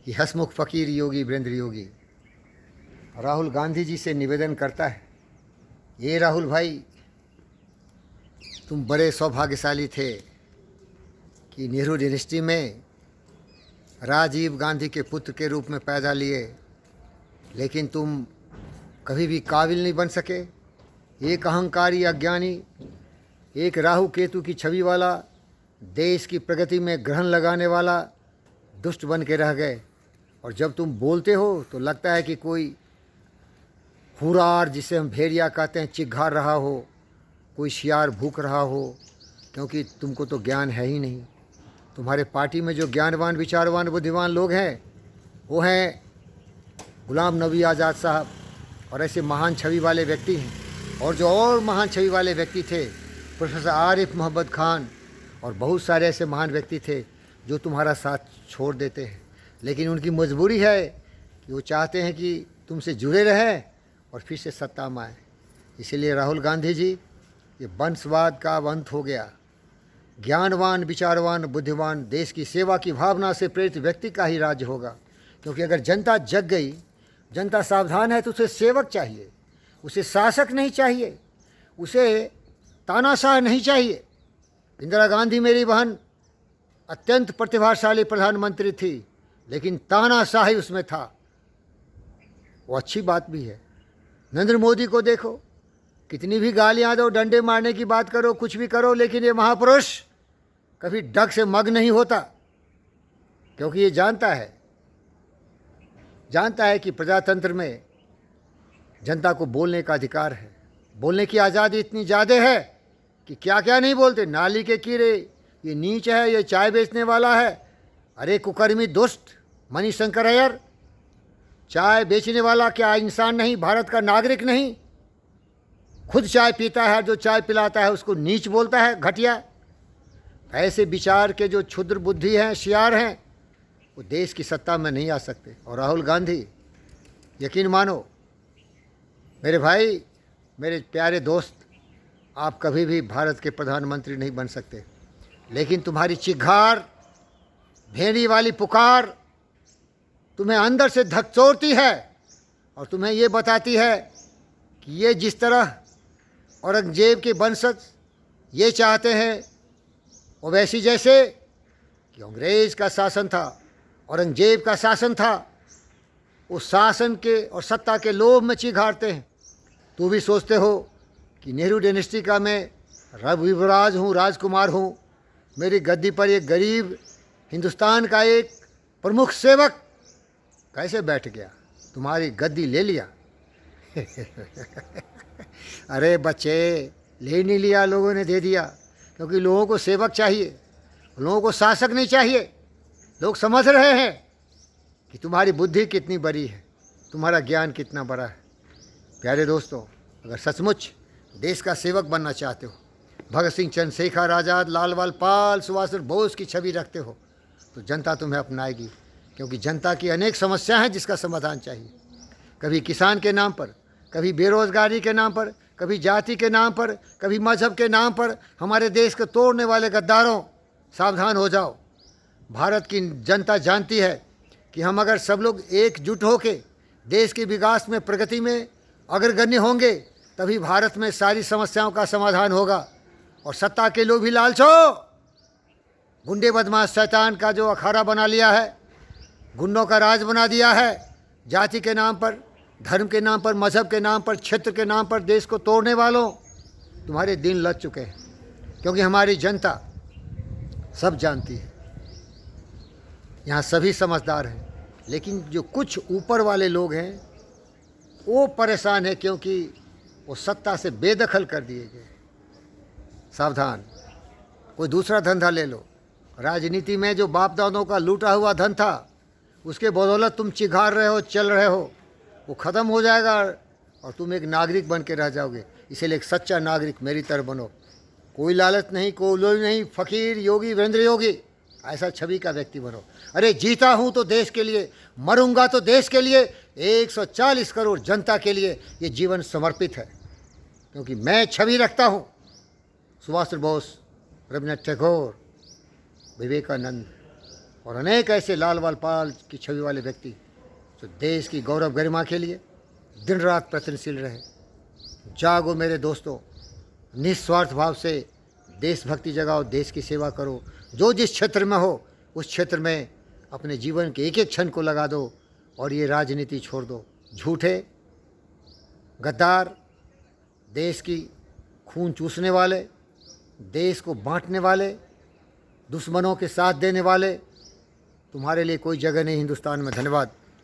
कि हसमुख फ़कीर योगी वीरेंद्र योगी राहुल गांधी जी से निवेदन करता है, ये राहुल भाई, तुम बड़े सौभाग्यशाली थे कि नेहरू डायनेस्टी में राजीव गांधी के पुत्र के रूप में पैदा लिए, लेकिन तुम कभी भी काबिल नहीं बन सके। एक अहंकारी अज्ञानी, एक राहु केतु की छवि वाला, देश की प्रगति में ग्रहण लगाने वाला दुष्ट बन के रह गए। और जब तुम बोलते हो तो लगता है कि कोई हुरार, जिसे हम भेड़िया कहते हैं, चिघार रहा हो, कोई शियार भूख रहा हो, क्योंकि तुमको तो ज्ञान है ही नहीं। तुम्हारे पार्टी में जो ज्ञानवान, विचारवान, बुद्धिमान लोग हैं वो हैं गुलाम नबी आज़ाद साहब और ऐसे महान छवि वाले व्यक्ति हैं। और जो और महान छवि वाले व्यक्ति थे, प्रोफेसर आरिफ मोहम्मद खान और बहुत सारे ऐसे महान व्यक्ति थे जो तुम्हारा साथ छोड़ देते हैं। लेकिन उनकी मजबूरी है कि वो चाहते हैं कि तुमसे जुड़े रहें और फिर से सत्ता में आए। इसीलिए राहुल गांधी जी, ये वंशवाद का अब अंत हो गया। ज्ञानवान, विचारवान, बुद्धिमान, देश की सेवा की भावना से प्रेरित व्यक्ति का ही राज्य होगा। क्योंकि अगर जनता जग गई, जनता सावधान है, तो उसे सेवक चाहिए, उसे शासक नहीं चाहिए, उसे तानाशाह नहीं चाहिए। इंदिरा गांधी मेरी बहन अत्यंत प्रतिभाशाली प्रधानमंत्री थी, लेकिन तानाशाही उसमें था। वो अच्छी बात भी है। नरेंद्र मोदी को देखो, कितनी भी गालियां दो, डंडे मारने की बात करो, कुछ भी करो, लेकिन ये महापुरुष कभी डग से मग नहीं होता। क्योंकि ये जानता है कि प्रजातंत्र में जनता को बोलने का अधिकार है। बोलने की आज़ादी इतनी ज़्यादा है कि क्या क्या नहीं बोलते। नाली के कीड़े, ये नीच है, ये चाय बेचने वाला है, अरे कुकर्मी दुष्ट मणिशंकर अय्यर, चाय बेचने वाला क्या इंसान नहीं, भारत का नागरिक नहीं? खुद चाय पीता है, जो चाय पिलाता है उसको नीच बोलता है, घटिया। ऐसे विचार के जो क्षुद्र बुद्धि हैं, शियार हैं, वो देश की सत्ता में नहीं आ सकते। और राहुल गांधी, यकीन मानो मेरे भाई, मेरे प्यारे दोस्त, आप कभी भी भारत के प्रधानमंत्री नहीं बन सकते। लेकिन तुम्हारी चिघार, भेड़ी वाली पुकार तुम्हें अंदर से धकचोरती है और तुम्हें ये बताती है कि ये जिस तरह औरंगजेब के वंशज ये चाहते हैं, ओवैसी जैसे कि अंग्रेज़ का शासन था, औरंगजेब का शासन था, उस शासन के और सत्ता के लोभ में चिघारते हैं। तू भी सोचते हो कि नेहरू डायनेस्टी का मैं युवराज हूँ, राजकुमार हूँ, मेरी गद्दी पर एक गरीब हिंदुस्तान का एक प्रमुख सेवक कैसे बैठ गया, तुम्हारी गद्दी ले लिया। अरे बच्चे, ले नहीं लिया, लोगों ने दे दिया। क्योंकि लोगों को सेवक चाहिए, लोगों को शासक नहीं चाहिए। लोग समझ रहे हैं कि तुम्हारी बुद्धि कितनी बड़ी है, तुम्हारा ज्ञान कितना बड़ा है। प्यारे दोस्तों, अगर सचमुच देश का सेवक बनना चाहते हो, भगत सिंह, चंद्रशेखर आज़ाद, लाल बाल पाल, सुभाष चंद्र बोस की छवि रखते हो, तो जनता तुम्हें अपनाएगी। क्योंकि जनता की अनेक समस्या हैं जिसका समाधान चाहिए। कभी किसान के नाम पर, कभी बेरोजगारी के नाम पर, कभी जाति के नाम पर, कभी मजहब के नाम पर हमारे देश को तोड़ने वाले गद्दारों, सावधान हो जाओ। भारत की जनता जानती है कि हम अगर सब लोग एकजुट होकर देश के विकास में, प्रगति में अग्रगण्य होंगे, तभी भारत में सारी समस्याओं का समाधान होगा। और सत्ता के लोग भी लालचो, गुंडे बदमाश शैतान का जो अखाड़ा बना लिया है, गुंडों का राज बना दिया है, जाति के नाम पर, धर्म के नाम पर, मजहब के नाम पर, क्षेत्र के नाम पर देश को तोड़ने वालों, तुम्हारे दिन लग चुके हैं। क्योंकि हमारी जनता सब जानती है, यहाँ सभी समझदार हैं, लेकिन जो कुछ ऊपर वाले लोग हैं वो परेशान है, क्योंकि वो सत्ता से बेदखल कर दिए गए। सावधान, कोई दूसरा धंधा ले लो। राजनीति में जो बाप दादों का लूटा हुआ धन था, उसके बदौलत तुम चिघार रहे हो, चल रहे हो, वो ख़त्म हो जाएगा और तुम एक नागरिक बन के रह जाओगे। इसीलिए एक सच्चा नागरिक मेरी तरह बनो। कोई लालच नहीं, कोई लोभ नहीं, फ़कीर योगी वीरेंद्र योगी, ऐसा छवि का व्यक्ति बनो। अरे जीता हूँ तो देश के लिए, मरूंगा तो देश के लिए, 140 करोड़ जनता के लिए ये जीवन समर्पित है। क्योंकि मैं छवि रखता हूँ सुभाष चंद्र बोस, रविन्द्रनाथ टैगोर, विवेकानंद, और अनेक ऐसे लाल वाल पाल की छवि वाले व्यक्ति जो देश की गौरव गरिमा के लिए दिन रात प्रयत्नशील रहे। जागो मेरे दोस्तों, निस्वार्थ भाव से देशभक्ति जगाओ, देश की सेवा करो। जो जिस क्षेत्र में हो उस क्षेत्र में अपने जीवन के एक एक क्षण को लगा दो और ये राजनीति छोड़ दो। झूठे, गद्दार, देश की खून चूसने वाले, देश को बांटने वाले, दुश्मनों के साथ देने वाले, तुम्हारे लिए कोई जगह नहीं हिंदुस्तान में। धन्यवाद।